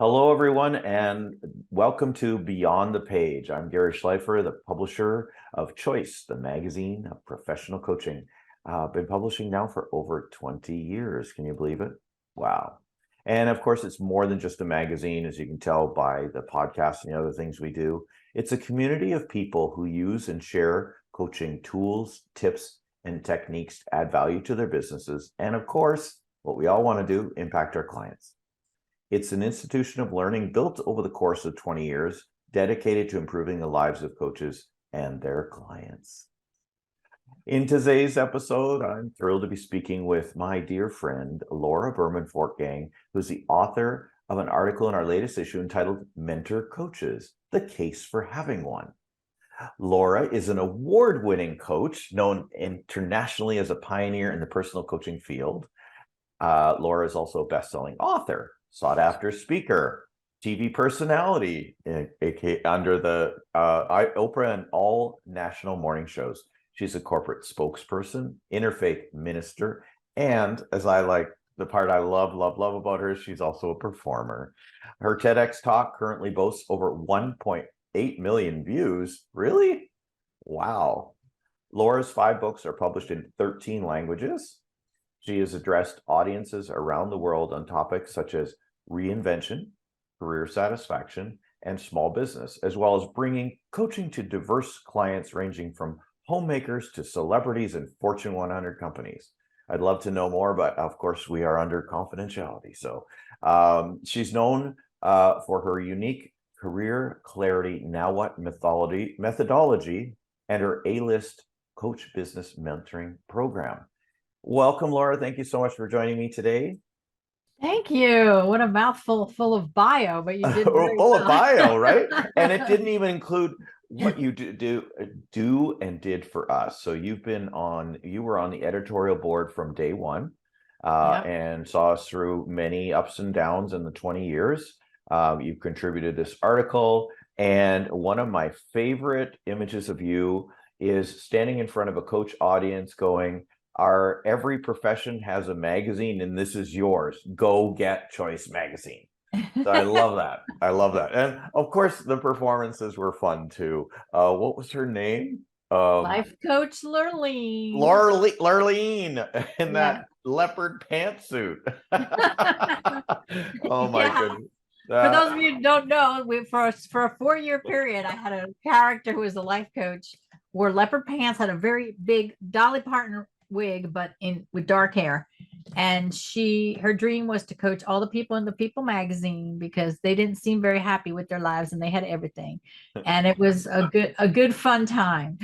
Hello, everyone, and welcome to Beyond the Page. I'm Gary Schleifer, the publisher of Choice, the magazine of professional coaching. I've been publishing now for over 20 years. Can you believe it? Wow. And of course, it's more than just a magazine, as you can tell by the podcast and the other things we do. It's a community of people who use and share coaching tools, tips, and techniques to add value to their businesses. And of course, what we all want to do, impact our clients. It's an institution of learning built over the course of 20 years, dedicated to improving the lives of coaches and their clients. In today's episode, I'm thrilled to be speaking with my dear friend, Laura Berman Fortgang, who's the author of an article in our latest issue entitled Mentor Coaches, The Case for Having One. Laura is an award-winning coach known internationally as a pioneer in the personal coaching field. Laura is also a best-selling author, sought-after speaker, TV personality, under the Oprah and all national morning shows. She's a corporate spokesperson, interfaith minister, and as I like, the part I love about her, she's also a performer. Her TEDx talk currently boasts over 1.8 million views. Really? Wow. Laura's 5 books are published in 13 languages. She has addressed audiences around the world on topics such as reinvention, career satisfaction, and small business, as well as bringing coaching to diverse clients ranging from homemakers to celebrities and Fortune 100 companies. I'd love to know more, but of course we are under confidentiality. So she's known for her unique career clarity, now what methodology, and her A-list coach business mentoring program. Welcome, Laura. Thank you so much for joining me today. Thank you. What a mouthful full of bio, but you did very Full well. of bio, right? And it didn't even include what you do and did for us. So you were on the editorial board from day one, Yep. and saw us through many ups and downs in the 20 years. You've contributed this article, and one of my favorite images of you is standing in front of a coach audience going, every profession has a magazine and this is yours. Go get Choice magazine. So I love that. I love that. And of course, the performances were fun too. What was her name? Life coach Lurleen. Lurleen in that Yeah. leopard pantsuit. Oh my Yeah. goodness. For those of you who don't know, for a 4-year period, I had a character who was a life coach, wore leopard pants, had a very big Dolly Parton wig, but with dark hair. And her dream was to coach all the people in the People magazine because they didn't seem very happy with their lives and they had everything. And it was a good fun time.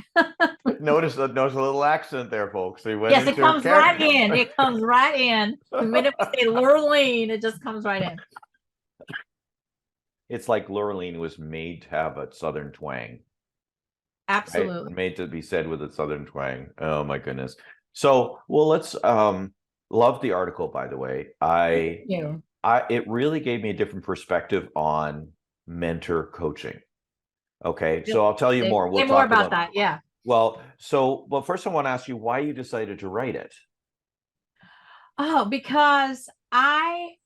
Notice a little accent there, folks. Yes, it comes right in. It comes right in. The minute we say Lurleen, it just comes right in. It's like Lurleen was made to have a Southern twang. Absolutely. Right? Made to be said with a Southern twang. Oh my goodness. So, well, let's love the article, by the way. It really gave me a different perspective on mentor coaching. Okay, so I'll tell you more. We'll talk more about that. Yeah. Well, but first I want to ask you why you decided to write it. Oh, because I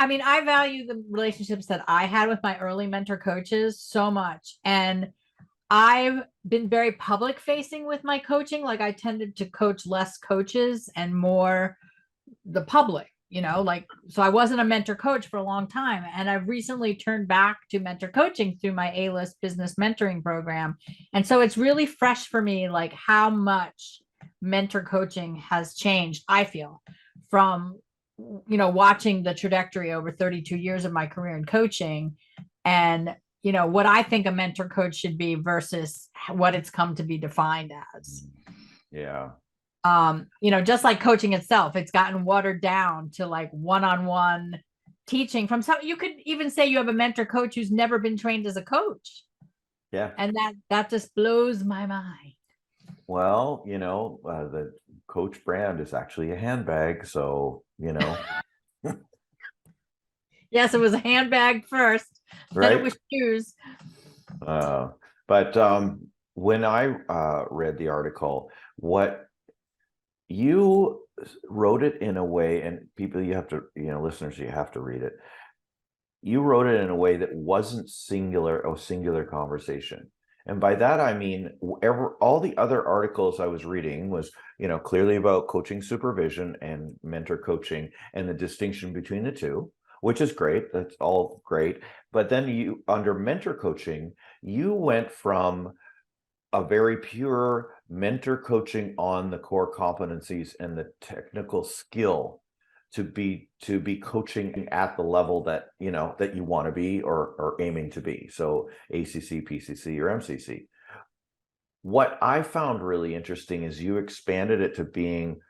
mean, I value the relationships that I had with my early mentor coaches so much. And I've been very public facing with my coaching. Like I tended to coach less coaches and more the public, so I wasn't a mentor coach for a long time. And I've recently turned back to mentor coaching through my A-list business mentoring program. And so it's really fresh for me, like how much mentor coaching has changed, I feel, from, watching the trajectory over 32 years of my career in coaching and what I think a mentor coach should be versus what it's come to be defined as. Yeah. Just like coaching itself, it's gotten watered down to like one-on-one teaching from some. You could even say you have a mentor coach who's never been trained as a coach. Yeah. And that just blows my mind. Well, the Coach brand is actually a handbag, so Yes, it was a handbag first, right? Then it was shoes. But when I read the article, what you wrote it in a way, and people, you have to, listeners, you have to read it. you wrote it in a way that wasn't a singular conversation. And by that, I mean, all the other articles I was reading was, clearly about coaching supervision and mentor coaching and the distinction between the two, which is great. That's all great. But then under mentor coaching, you went from a very pure mentor coaching on the core competencies and the technical skill to be coaching at the level that you want to be or aiming to be. So ACC, PCC, or MCC. What I found really interesting is you expanded it to being,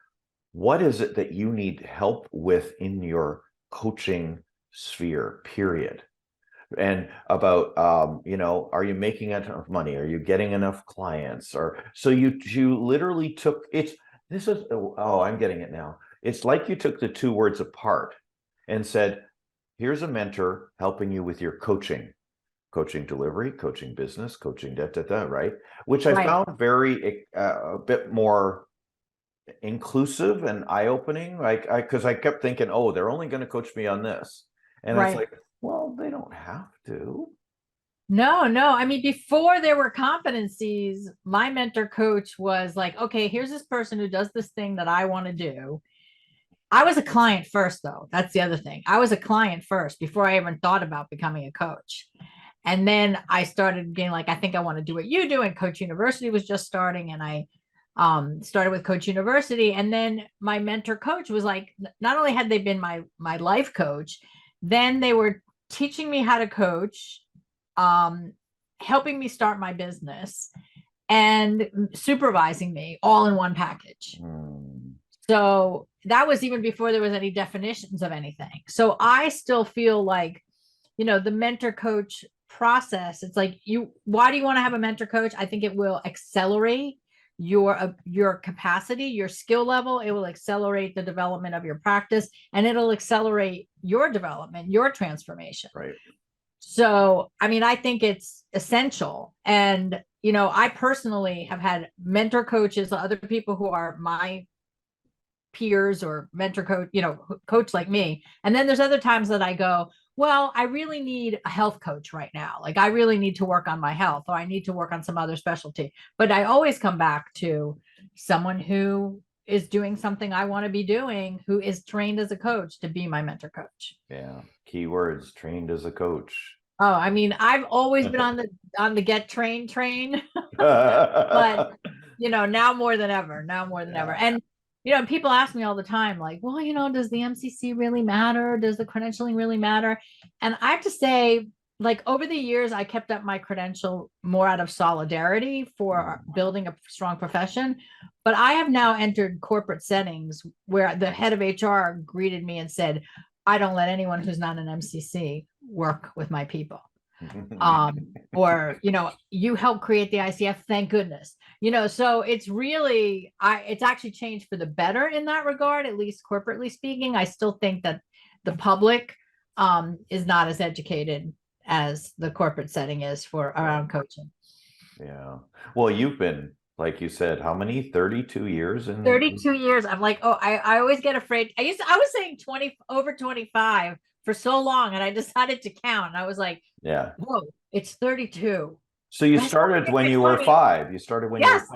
what is it that you need help with in your coaching sphere, period? And about are you making enough money? Are you getting enough clients? Or so you literally took I'm getting it now. It's like you took the two words apart and said, here's a mentor helping you with your coaching delivery, coaching business, coaching right? Which I found very a bit more inclusive and eye-opening, because I kept thinking, oh, they're only going to coach me on this. And it's like, well, they don't have to. No. I mean, before there were competencies, my mentor coach was like, okay, here's this person who does this thing that I want to do. I was a client first, though. That's the other thing. I was a client first before I even thought about becoming a coach. And then I started being like, I think I want to do what you do. And Coach University was just starting. And I started with Coach University. And then my mentor coach was like, not only had they been my life coach, then they were teaching me how to coach, helping me start my business, and supervising me all in one package. So that was even before there was any definitions of anything. So I still feel like, the mentor coach process, it's like, why do you want to have a mentor coach? I think it will accelerate your capacity, your skill level. It will accelerate the development of your practice, and it'll accelerate your development, your transformation. Right. So, I mean, I think it's essential. And, I personally have had mentor coaches, other people who are my peers or mentor coach, coach like me. And then there's other times that I go, well, I really need a health coach right now. Like, I really need to work on my health, or I need to work on some other specialty. But I always come back to someone who is doing something I want to be doing, who is trained as a coach to be my mentor coach. Yeah. Keywords: trained as a coach. Oh, I mean, I've always been on the get trained train, but now more than ever, And people ask me all the time, like, well, does the MCC really matter? Does the credentialing really matter? And I have to say, like, over the years, I kept up my credential more out of solidarity for building a strong profession. But I have now entered corporate settings where the head of HR greeted me and said, I don't let anyone who's not an MCC work with my people. Or, you help create the ICF, thank goodness. So it's really, it's actually changed for the better in that regard, at least corporately speaking. I still think that the public is not as educated as the corporate setting is around coaching. Yeah. Well, you've been, like you said, how many? 32 years? 32 years. I'm like, I always get afraid. I was saying over 25 for so long, and I decided to count. And I was like, yeah, whoa, it's 32. So you started when you were 5. You started when you were 5.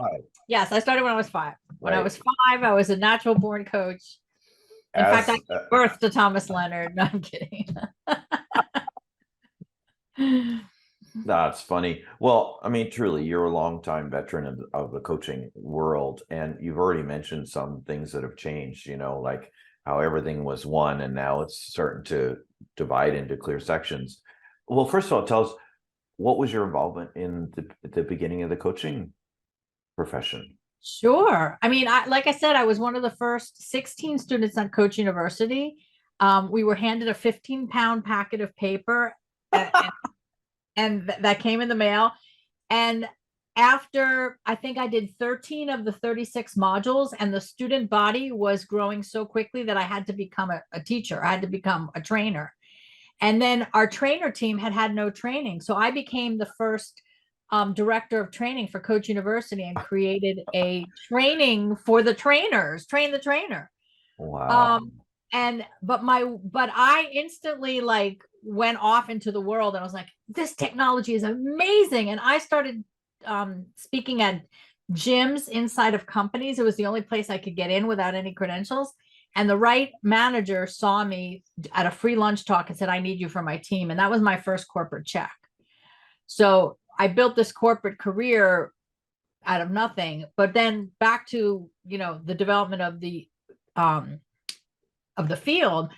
Yes, I started when I was 5. When I was 5, I was a natural born coach. In fact, I gave birth to Thomas Leonard. No, I'm kidding. That's funny. Well, I mean, truly, you're a longtime veteran of the coaching world, and you've already mentioned some things that have changed, like how everything was one, and now it's starting to divide into clear sections. Well, first of all, tell us, what was your involvement in the beginning of the coaching profession? Sure. I mean, like I said, I was one of the first 16 students on Coach University. We were handed a 15-pound packet of paper, and that came in the mail. And after, I think I did 13 of the 36 modules, and the student body was growing so quickly that I had to become a teacher. I had to become a trainer. And then our trainer team had no training. So I became the first director of training for Coach University and created a training for the trainers, train the trainer. Wow. but I instantly like went off into the world, and I was like, this technology is amazing. And I started speaking at gyms inside of companies. It was the only place I could get in without any credentials. And the right manager saw me at a free lunch talk and said, I need you for my team. And that was my first corporate check. So I built this corporate career out of nothing. But then back to, the development of the field,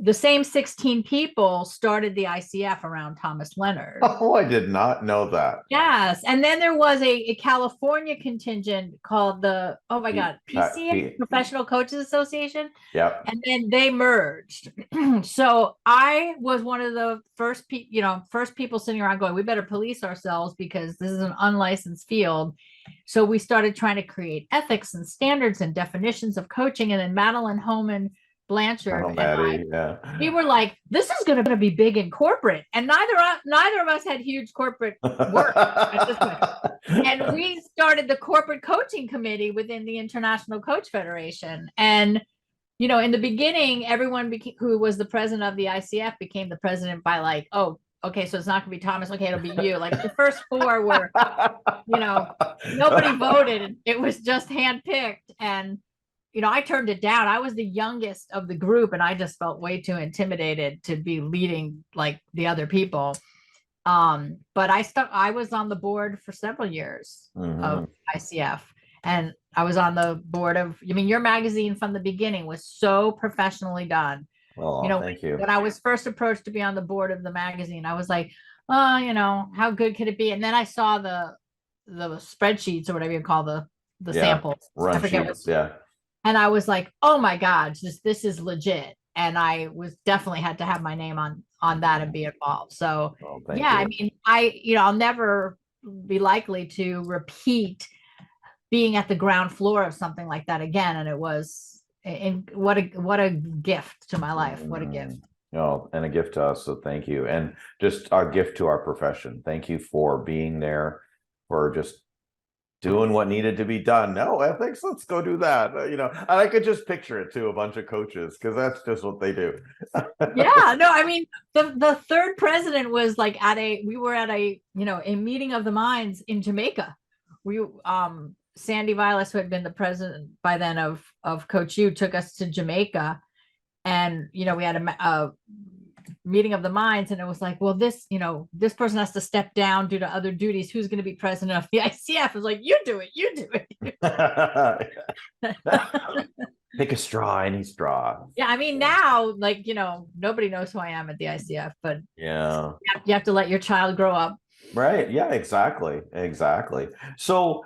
the same 16 people started the ICF around Thomas Leonard. Oh, I did not know that. Yes. And then there was a California contingent called PCA, Professional Coaches Association. Yep. And then they merged. So I was one of the first people sitting around going, we better police ourselves because this is an unlicensed field. So we started trying to create ethics and standards and definitions of coaching. And then Madeline Homan Blanchard we were like, this is going to be big in corporate, and neither of us had huge corporate work at this point. And we started the corporate coaching committee within the International Coach Federation. And in the beginning, everyone who was the president of the ICF became the president by like, oh, okay, so it's not going to be Thomas. Okay, it'll be you. Like the first four were, nobody voted. It was just handpicked. And I turned it down. I was the youngest of the group, and I just felt way too intimidated to be leading like the other people. But I was on the board for several years of ICF, and I was on the board of, your magazine from the beginning was so professionally done. Oh, thank you. When I was first approached to be on the board of the magazine, I was like, oh, how good could it be? And then I saw the spreadsheets or whatever you call the samples. Run sheets, And I was like, oh my God, this is legit. And I definitely had to have my name on that and be involved. So I'll never be likely to repeat being at the ground floor of something like that again. And it was, what a gift to my life. What a gift. Oh, and a gift to us. So thank you. And just a gift to our profession. Thank you for being there, for just doing what needed to be done. No ethics, let's go do that. And I could just picture it too, a bunch of coaches, because that's just what they do. The third president was like we were at a meeting of the minds in Jamaica. Sandy Vilas, who had been the president by then of Coach U, took us to Jamaica, and we had a meeting of the minds, and it was like, well, this person has to step down due to other duties. Who's going to be president of the ICF? It was like, you do it. Pick a straw, any straw. Yeah, now, like, nobody knows who I am at the ICF, but yeah, you have to let your child grow up. Right. Yeah, exactly. So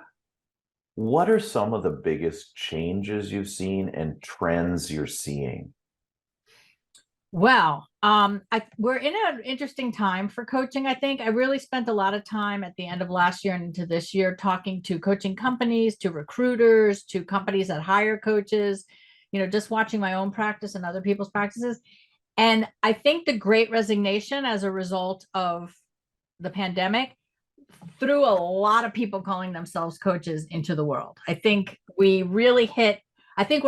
what are some of the biggest changes you've seen and trends you're seeing? Well, we're in an interesting time for coaching. I think I really spent a lot of time at the end of last year and into this year talking to coaching companies, to recruiters, to companies that hire coaches, just watching my own practice and other people's practices. And I think the Great Resignation, as a result of the pandemic, threw a lot of people calling themselves coaches into the world. I think we're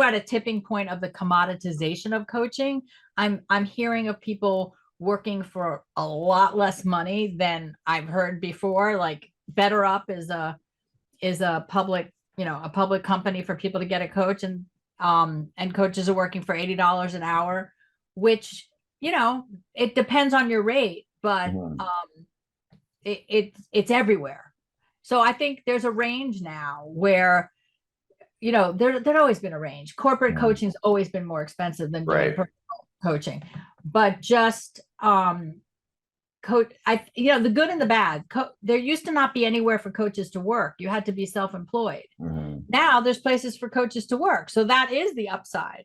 at a tipping point of the commoditization of coaching. I'm hearing of people working for a lot less money than I've heard before. Like BetterUp is a public company for people to get a coach, and coaches are working for $80 an hour, which it depends on your rate, but it's everywhere. So I think there's a range now where there'd always been a range. Corporate coaching's always been more expensive than doing personal coaching, but just the good and the bad. There used to not be anywhere for coaches to work. You had to be self-employed. Now there's places for coaches to work, so that is the upside.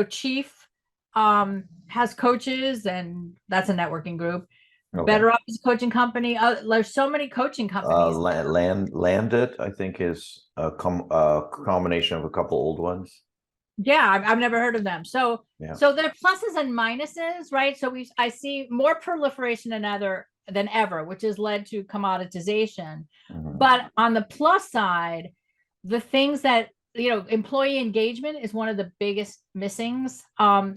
Chief has coaches, and that's a networking group. BetterUp is a coaching company. There's so many coaching companies. Landit, I think, is a combination of a couple old ones. Yeah, I've never heard of them. So there are pluses and minuses, right? So I see more proliferation than ever, which has led to commoditization. But on the plus side, the things that employee engagement is one of the biggest missings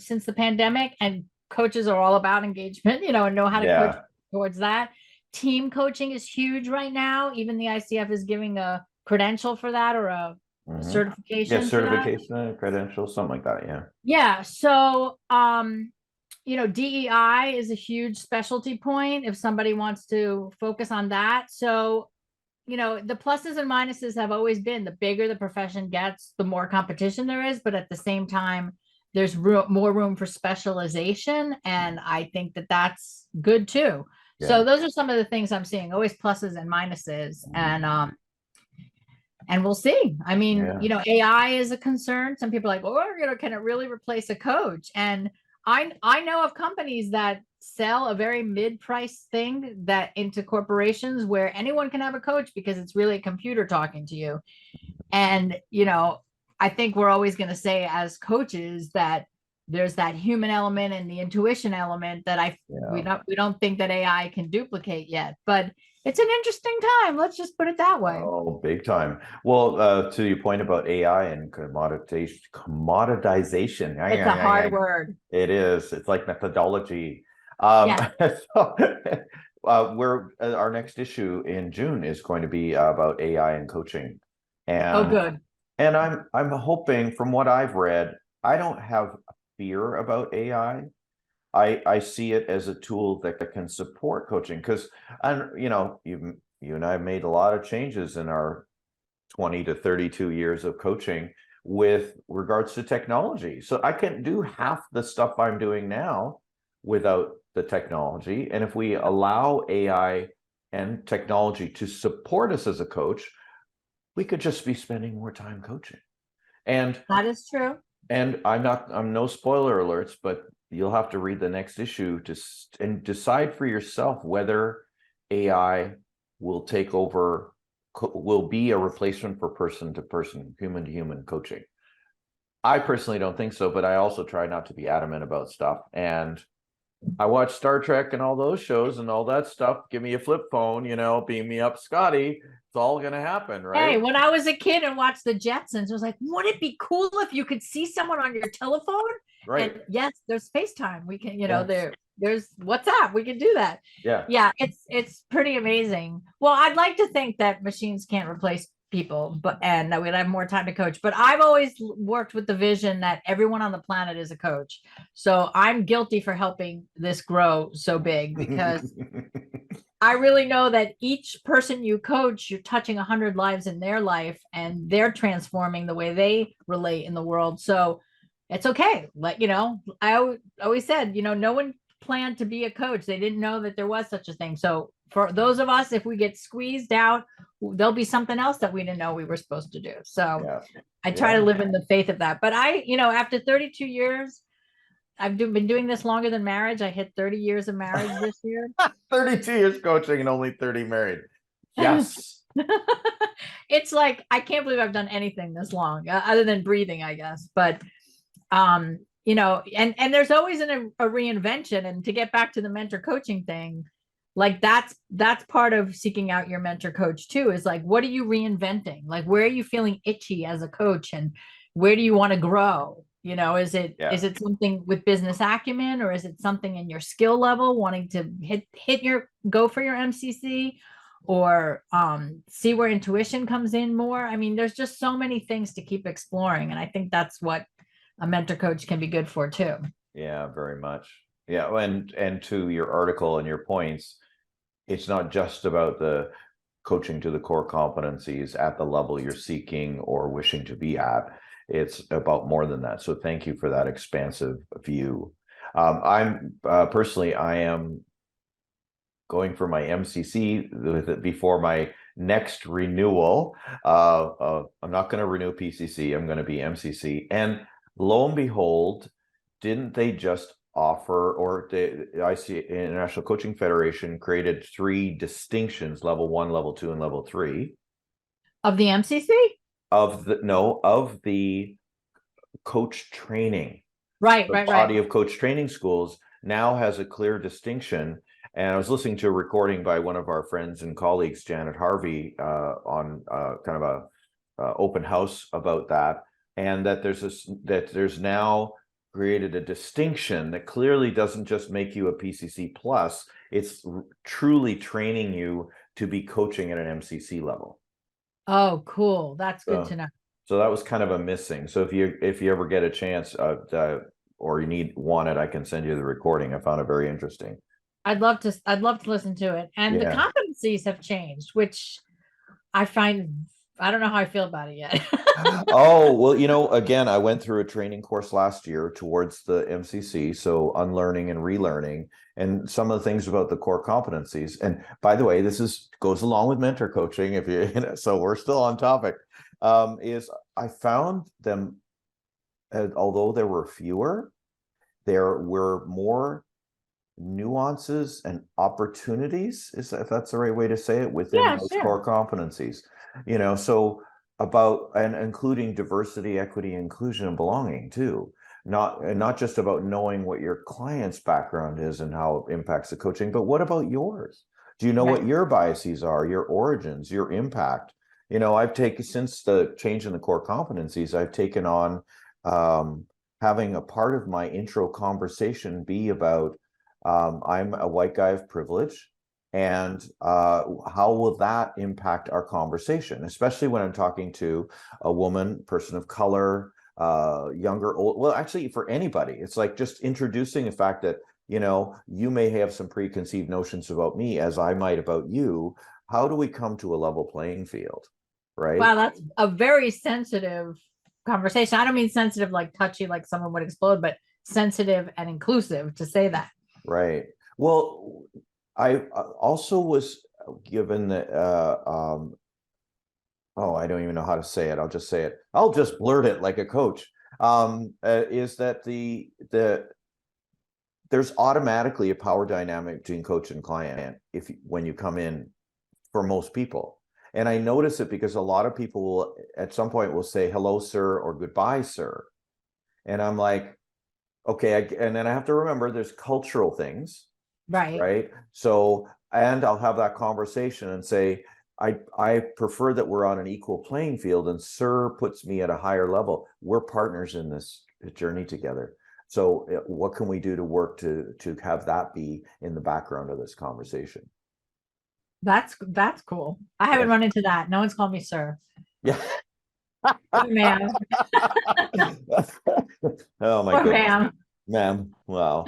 since the pandemic, and coaches are all about engagement, and know how to coach Yeah. towards that. Team coaching is huge right now. Even the ICF is giving a credential for that, or a Hmm. Yeah, certification for that. certification, credentials, something like that. Yeah. Yeah. So, DEI is a huge specialty point if somebody wants to focus on that. So, the pluses and minuses have always been the bigger the profession gets, the more competition there is. But at the same time, there's more room for specialization. And I think that that's good too. So Yeah. those are some of the things I'm seeing, always pluses and minuses. And we'll see. I mean, Yeah. AI is a concern. Some people are like, oh, can it really replace a coach? And I know of companies that sell a very mid-price thing that into corporations where anyone can have a coach because it's really a computer talking to you. And, I think we're always going to say as coaches that there's that human element and the intuition element that we Yeah. don't think that AI can duplicate yet. But it's an interesting time. Let's just put it that way. Oh, big time. Well, to your point about AI and commoditization. It's a hard word. It is. It's like methodology. Yeah. So, our next issue in June is going to be about AI and coaching. Oh, And good. I'm hoping, from what I've read, I don't have fear about AI. I see it as a tool that can support coaching, because, and you and I have made a lot of changes in our 20 to 32 years of coaching with regards to technology. So I can't do half the stuff I'm doing now without the technology. And if we allow AI and technology to support us as a coach, we could just be spending more time coaching. And That is true. I'm no spoiler alerts, but you'll have to read the next issue and decide for yourself whether AI will take over, will be a replacement for person to person, human to human coaching. I personally don't think so, but I also try not to be adamant about stuff. And I watch Star Trek and all those shows and all that stuff. Give me a flip phone, beam me up, Scotty. It's all going to happen, right? Hey, when I was a kid and watched the Jetsons, I was like, wouldn't it be cool if you could see someone on your telephone? Right. And yes, there's FaceTime. We can, Yes. there's WhatsApp. We can do that. Yeah. Yeah, it's pretty amazing. Well, I'd like to think that machines can't replace people, and that we'd have more time to coach. But I've always worked with the vision that everyone on the planet is a coach. So I'm guilty for helping this grow so big, because I really know that each person you coach, you're touching 100 lives in their life, and they're transforming the way they relate in the world. So it's okay. I always said, no one planned to be a coach. They didn't know that there was such a thing. So for those of us, if we get squeezed out, there'll be something else that we didn't know we were supposed to do. So Yeah. I try to live in the faith of that. But after 32 years, I've been doing this longer than marriage. I hit 30 years of marriage this year. 32 years coaching and only 30 married. Yes. It's like, I can't believe I've done anything this long, other than breathing, I guess. But, and there's always a reinvention. And to get back to the mentor coaching thing, like that's part of seeking out your mentor coach too, is like, what are you reinventing? Like, where are you feeling itchy as a coach, and where do you want to grow? Is it something with business acumen, or is it something in your skill level, wanting to go for your MCC, or see where intuition comes in more? I mean, there's just so many things to keep exploring. And I think that's what a mentor coach can be good for too. Yeah, very much. Yeah. And to your article and your points, it's not just about the coaching to the core competencies at the level you're seeking or wishing to be at. It's about more than that. So thank you for that expansive view. I'm personally, I am going for my MCC before my next renewal. I'm not going to renew PCC. I'm going to be MCC. And lo and behold, didn't they just offer, or the IC International Coaching Federation created 3 distinctions: level 1, level 2, and level 3 of the MCC? Of the coach training. Right. The body of coach training schools now has a clear distinction. And I was listening to a recording by one of our friends and colleagues, Janet Harvey, on kind of open house about that, and that there's now created a distinction that clearly doesn't just make you a PCC plus, it's truly training you to be coaching at an MCC level. Oh, cool. That's good to know. So that was kind of a missing. So if you ever get a chance, or you want it, I can send you the recording. I found it very interesting. I'd love to listen to it. And the competencies have changed, which I find, I don't know how I feel about it yet. Oh, well, again, I went through a training course last year towards the MCC, so unlearning and relearning, and some of the things about the core competencies. And by the way, this goes along with mentor coaching. So we're still on topic. Is I found them, although there were fewer, there were more nuances and opportunities, if that's the right way to say it, within those core competencies. So about, and including diversity, equity, inclusion, and belonging too. Not just about knowing what your client's background is and how it impacts the coaching, but what about yours? Do you know what your biases are, your origins, your impact? I've taken, since the change in the core competencies, I've taken on having a part of my intro conversation be about I'm a white guy of privilege, and how will that impact our conversation, especially when I'm talking to a woman, person of color, younger, old, well, actually for anybody. It's like just introducing the fact that, you may have some preconceived notions about me as I might about you. How do we come to a level playing field? Right. Wow, that's a very sensitive conversation. I don't mean sensitive like touchy, like someone would explode, but sensitive and inclusive to say that. Right. Well, I also was given the I don't even know how to say it. I'll just say it. I'll just blurt it like a coach. Is that there's automatically a power dynamic between coach and client when you come in, for most people. And I notice it because a lot of people will at some point will say hello, sir, or goodbye, sir. And I'm like, okay, and then I have to remember there's cultural things, right? So, and I'll have that conversation and say, I prefer that we're on an equal playing field, and sir puts me at a higher level. We're partners in this journey together. So what can we do to work to have that be in the background of this conversation? That's cool. I haven't run into that. No one's called me sir. Yeah. Oh, ma'am. Oh my goodness. Ma'am. Wow.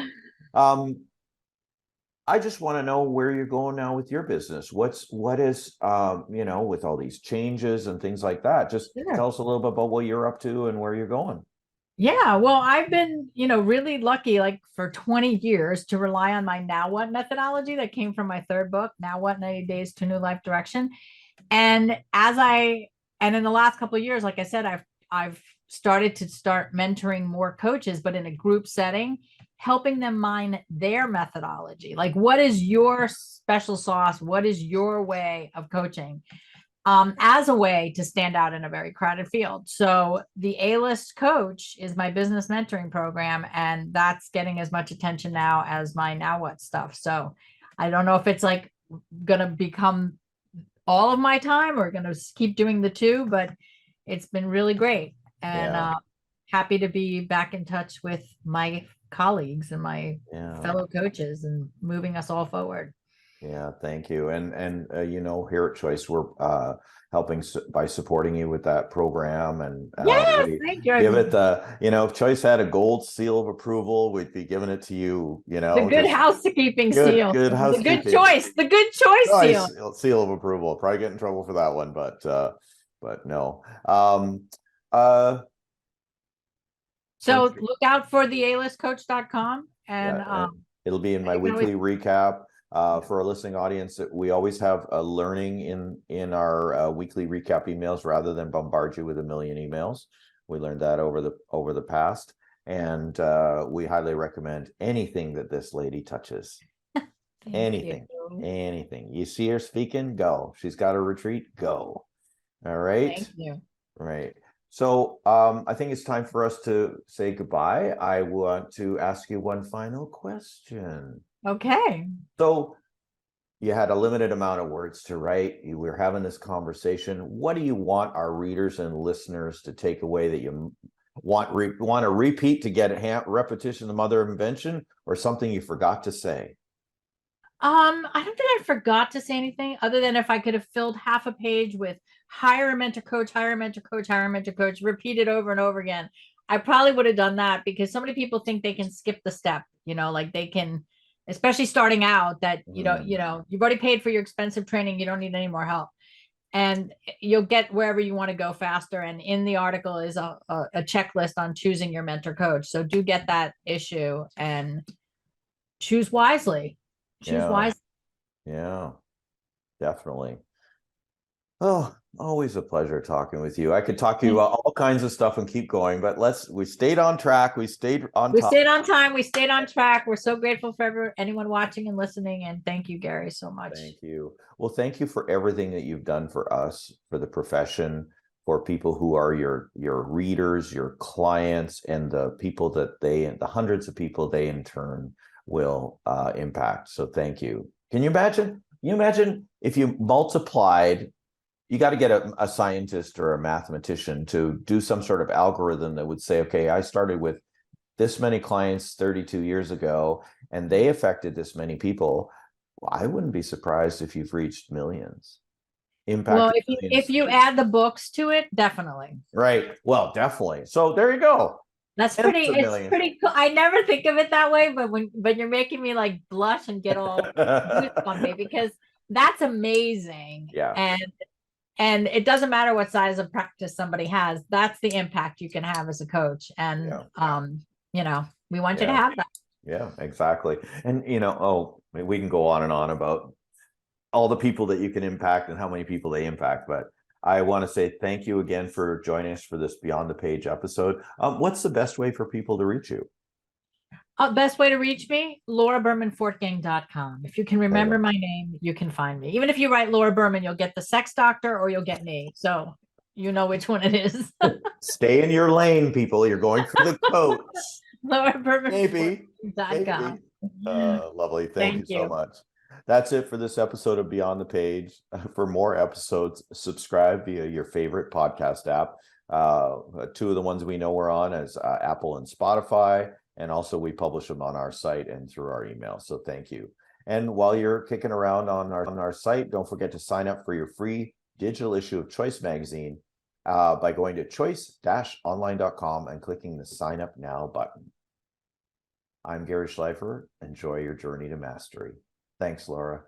I just want to know where you're going now with your business. What is with all these changes and things like that. Just tell us a little bit about what you're up to and where you're going. Yeah, well, I've been, really lucky, like for 20 years, to rely on my Now What methodology that came from my third book, Now What, 90 Days to New Life Direction. And in the last couple of years, like I said, I've started mentoring more coaches, but in a group setting, helping them mine their methodology. Like, what is your special sauce? What is your way of coaching? As a way to stand out in a very crowded field. So the A-List Coach is my business mentoring program, and that's getting as much attention now as my Now What stuff. So I don't know if it's like going to become all of my time or going to keep doing the two, but it's been really great. And happy to be back in touch with my colleagues and my fellow coaches and moving us all forward. Yeah, thank you. And here at Choice, we're helping by supporting you with that program. And thank you. Give it if Choice had a gold seal of approval, we'd be giving it to you. The good housekeeping seal. Good housekeeping. The good choice seal of approval. Probably get in trouble for that one, but no. So look out for the alistcoach.com and it'll be in my weekly recap. For our listening audience, we always have a learning in our weekly recap emails rather than bombard you with a million emails. We learned that over the past, and we highly recommend anything that this lady touches. Anything. You see her speaking, go. She's got a retreat, go. All right. Thank you. Right. So I think it's time for us to say goodbye. I want to ask you one final question. Okay. So You had a limited amount of words to write. You were having this conversation. What do you want our readers and listeners to take away that you want to repeat to get repetition the mother of invention, or something you forgot to say? I don't think I forgot to say anything other than if I could have filled half a page with hire a mentor coach, hire a mentor coach, hire a mentor coach, repeat it over and over again. I probably would have done that, because so many people think they can skip the step, like they can, especially starting out, that you've already paid for your expensive training, you don't need any more help. And you'll get wherever you want to go faster. And in the article is a checklist on choosing your mentor coach. So do get that issue and choose wisely. Choose Yeah, wisely. yeah, definitely. Oh, always a pleasure talking with you. I could talk to you about all kinds of stuff and keep going, but we stayed on track. We stayed on We top. stayed on time. We stayed on track. We're so grateful for anyone watching and listening. And thank you, Gary, so much. Thank you. Well, thank you for everything that you've done for us, for the profession, for people who are your readers, your clients, and the people that the hundreds of people they in turn will impact. So thank you. Can you imagine? You imagine if you multiplied, you got to get a scientist or a mathematician to do some sort of algorithm that would say, okay, I started with this many clients 32 years ago, and they affected this many people. Well, I wouldn't be surprised if you've reached millions. Well, if you add the books to it, definitely. Right. Well, definitely. So there you go. It's pretty cool. I never think of it that way, but when you're making me like blush and get all goosebumpy, because that's amazing. Yeah. And it doesn't matter what size of practice somebody has, that's the impact you can have as a coach. And we want you to have that. Yeah, exactly. And we can go on and on about all the people that you can impact and how many people they impact, but I want to say thank you again for joining us for this Beyond the Page episode. What's the best way for people to reach you? Best way to reach me, laurabermanfortgang.com. If you can remember my name, you can find me. Even if you write Laura Berman, you'll get the sex doctor or you'll get me. So you know which one it is. Stay in your lane, people. You're going for the coach. Laura Berman. Maybe. Lovely. Thank you so much. That's it for this episode of Beyond the Page. For more episodes, subscribe via your favorite podcast app. Two of the ones we know we're on is Apple and Spotify. And also we publish them on our site and through our email. So thank you. And while you're kicking around on our site, don't forget to sign up for your free digital issue of Choice magazine by going to choice-online.com and clicking the Sign Up Now button. I'm Gary Schleifer. Enjoy your journey to mastery. Thanks, Laura.